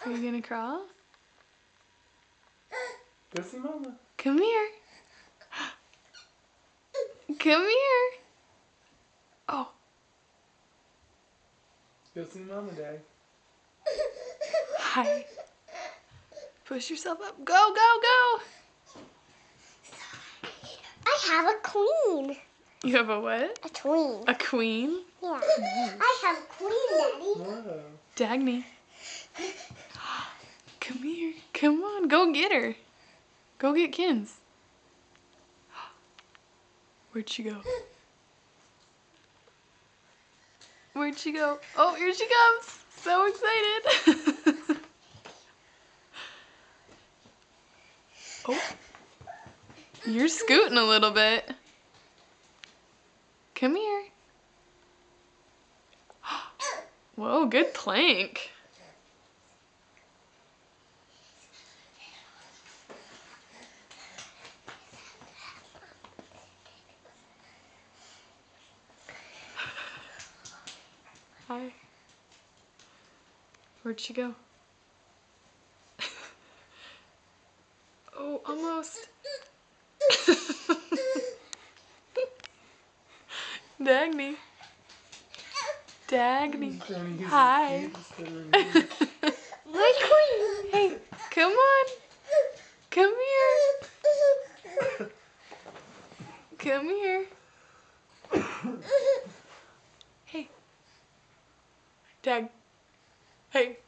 Are you gonna crawl? Go see Mama. Come here. Come here. Oh. Go see Mama, Dad. Hi. Push yourself up. Go, go, go. I have a queen. You have a what? A queen. A queen? Yeah. I have a queen, Daddy. Whoa. Dagny. Come here. Come on. Go get her. Go get Kins. Where'd she go? Where'd she go? Oh, here she comes. So excited. Oh. You're scooting a little bit. Come here. Whoa, good plank. Hi. Where'd she go? Oh, almost. Dagny. Dagny. Hi. My queen. Hey, come on. Come here. Come here. Hey. Dag. Hey.